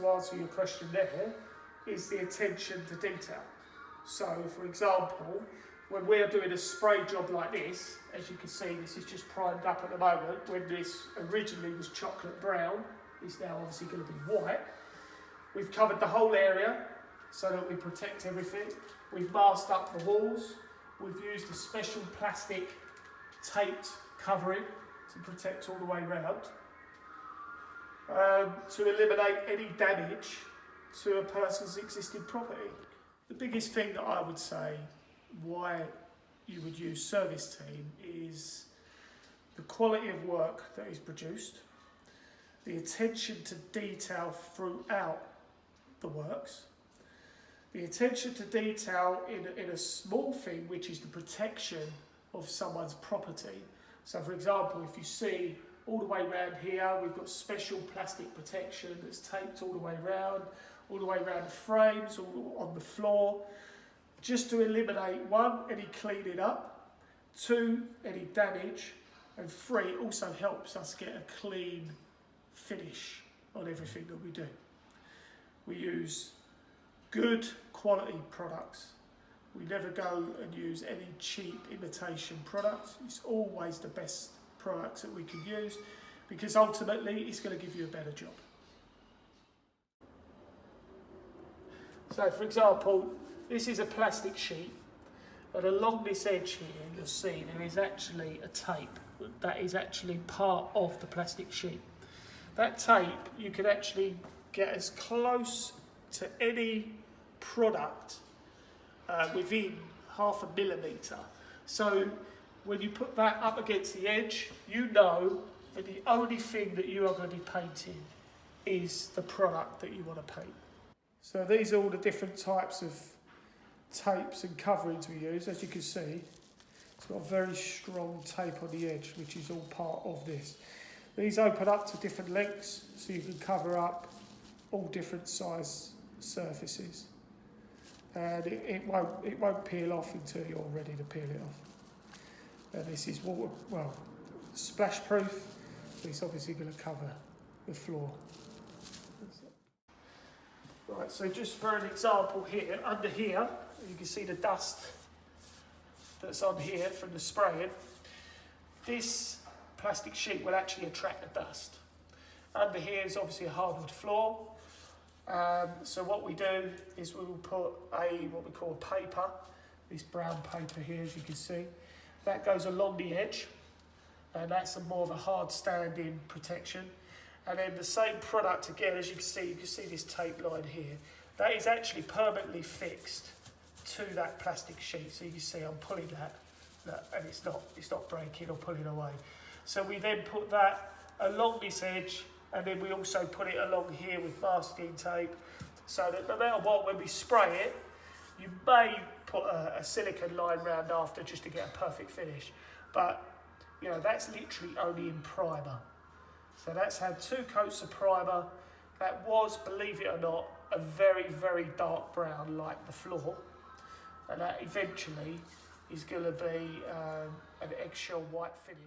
to answer your question there is the attention to detail. So, for example, when we're doing a spray job like this, as you can see, this is just primed up at the moment. When this originally was chocolate brown, it's now obviously going to be white. We've covered the whole area so that we protect everything. We've masked up the walls. We've used a special plastic taped covering to protect all the way round, to eliminate any damage to a person's existing property. The biggest thing that I would say why you would use Serviceteam is the quality of work that is produced, the attention to detail throughout the works, the attention to detail in a small thing, which is the protection of someone's property. So for example, if you see all the way around here, we've got special plastic protection that's taped all the way around the frames, all on the floor, just to eliminate, one, any cleaning up, two, any damage, and three, it also helps us get a clean finish on everything that we do. We use good quality products. We never go and use any cheap imitation products. It's always the best products that we can use, because ultimately it's going to give you a better job. So for example, this is a plastic sheet, and along this edge here you'll see there is actually a tape that is actually part of the plastic sheet. That tape, you can actually get as close to any product within 0.5 millimetre. So when you put that up against the edge, you know that the only thing that you are going to be painting is the product that you want to paint. So these are all the different types of tapes and coverings we use. As you can see, it's got a very strong tape on the edge, which is all part of this. These open up to different lengths, so you can cover up all different size surfaces. And it won't peel off until you're ready to peel it off. And this is splash proof. It's obviously going to cover the floor. Right, so just for an example here, under here, you can see the dust that's on here from the spraying. This plastic sheet will actually attract the dust. Under here is obviously a hardwood floor. So what we do is we will put what we call a paper, this brown paper here, as you can see. That goes along the edge, and that's more of a hard standing protection. And then the same product again, as you can see this tape line here. That is actually permanently fixed to that plastic sheet. So you can see I'm pulling that and it's not breaking or pulling away. So we then put that along this edge, and then we also put it along here with masking tape, so that no matter what, when we spray it, you may put a silicone line round after just to get a perfect finish. But you know, that's literally only in primer. So that's had 2 coats of primer. That was, believe it or not, a very, very dark brown like the floor. And that eventually is going to be an eggshell white finish.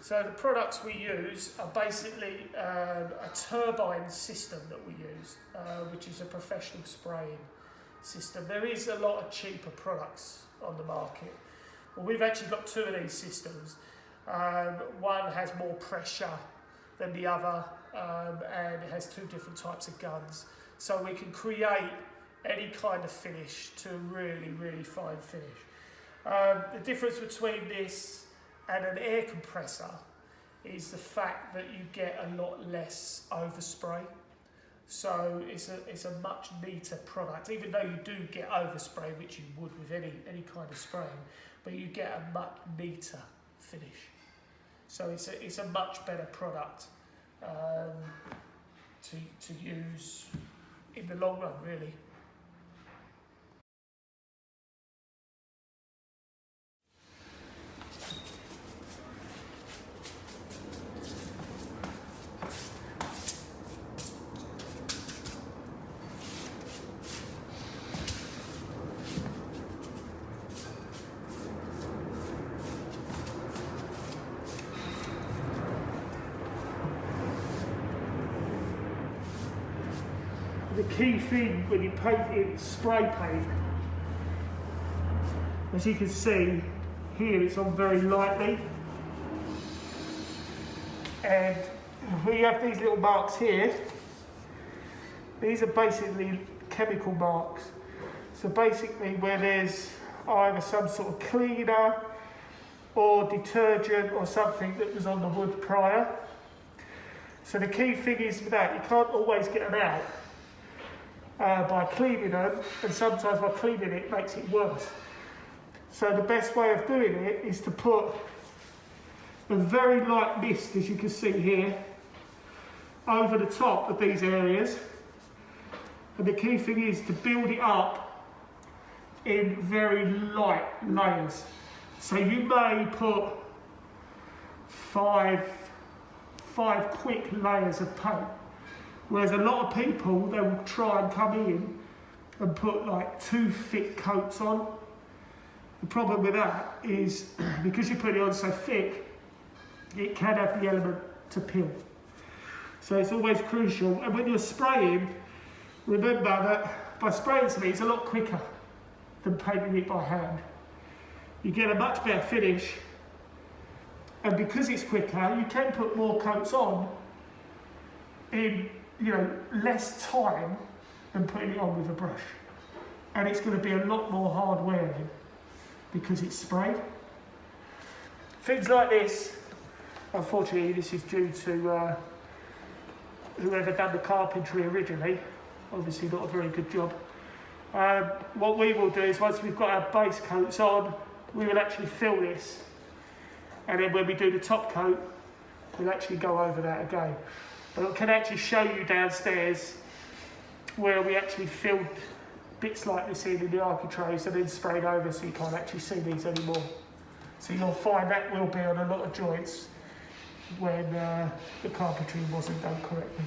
So the products we use are basically a turbine system that we use, which is a professional spraying system. There is a lot of cheaper products on the market. Well, we've actually got 2 of these systems. One has more pressure than the other, and it has 2 different types of guns. So we can create any kind of finish to a really, really fine finish. The difference between this and an air compressor is the fact that you get a lot less overspray. So it's a much neater product, even though you do get overspray, which you would with any kind of spraying, but you get a much neater finish. So it's a much better product to use in the long run, really. the key thing when you paint in spray paint, as you can see here, it's on very lightly, and we have these little marks here. These are basically chemical marks. So basically where there's either some sort of cleaner or detergent or something that was on the wood prior. So the key thing is with that, you can't always get them out by cleaning them, and sometimes by cleaning it makes it worse. So the best way of doing it is to put a very light mist, as you can see here, over the top of these areas. And the key thing is to build it up in very light layers. So you may put five quick layers of paint, whereas a lot of people, they will try and come in and put like 2 thick coats on. The problem with that is because you put it on so thick, it can have the element to peel. So it's always crucial. And when you're spraying, remember that by spraying something, it's a lot quicker than painting it by hand. You get a much better finish, and because it's quicker, you can put more coats on in less time than putting it on with a brush. And it's going to be a lot more hard wearing because it's sprayed. Things like this, unfortunately, this is due to whoever done the carpentry originally. Obviously not a very good job. What we will do is once we've got our base coats on, we will actually fill this, and then when we do the top coat, we'll actually go over that again. But I can actually show you downstairs where we actually filled bits like this in the architraves and then sprayed over, so you can't actually see these anymore. So you'll find that will be on a lot of joints when the carpentry wasn't done correctly.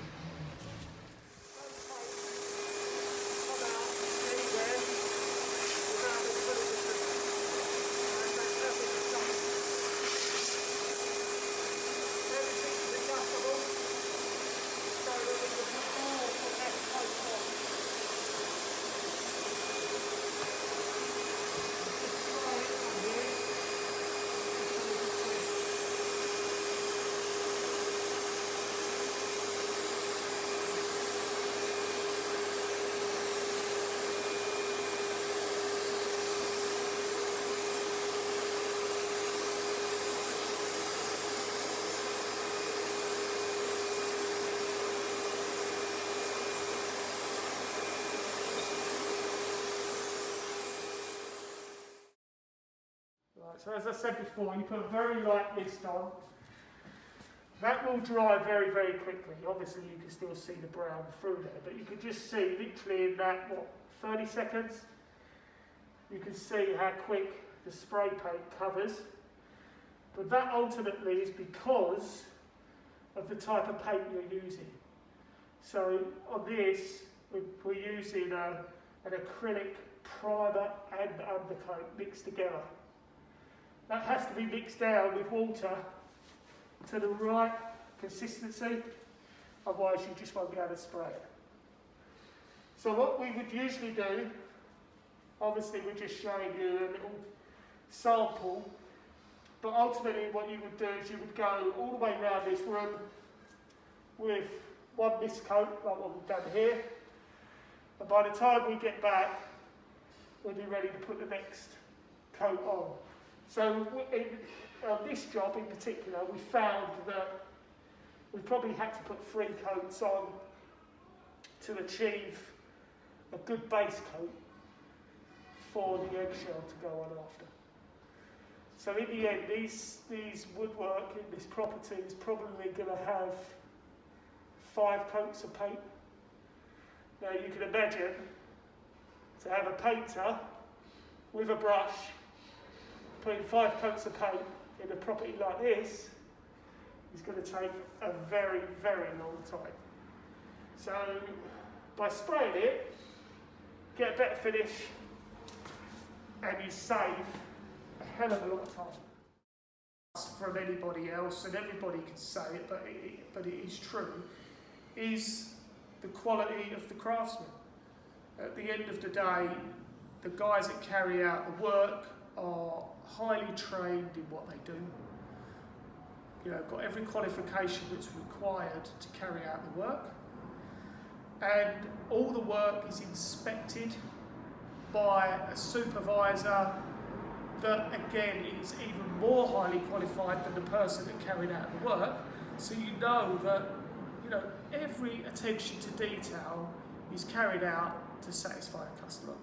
So as I said before, you put a very light mist on. That will dry very, very quickly. Obviously you can still see the brown through there, but you can just see literally in that, 30 seconds, you can see how quick the spray paint covers. But that ultimately is because of the type of paint you're using. So on this, we're using an acrylic primer and undercoat mixed together. That has to be mixed down with water to the right consistency, otherwise you just won't be able to spray it. So what we would usually do, obviously we're just showing you a little sample, but ultimately what you would do is you would go all the way around this room with one mist coat, like what we've done here, and by the time we get back, we'll be ready to put the next coat on. So on this job in particular, we found that we probably had to put 3 coats on to achieve a good base coat for the eggshell to go on after. So in the end, these woodwork in this property is probably going to have 5 coats of paint. Now you can imagine to have a painter with a brush putting 5 coats of paint in a property like this is going to take a very, very long time. So by spraying it, get a better finish, and you save a hell of a lot of time. From anybody else, and everybody can say it, but it is true, is the quality of the craftsman. At the end of the day, the guys that carry out the work are highly trained in what they do. You know, got every qualification that's required to carry out the work. And all the work is inspected by a supervisor that, again, is even more highly qualified than the person that carried out the work. So you know that, you know, every attention to detail is carried out to satisfy the customer.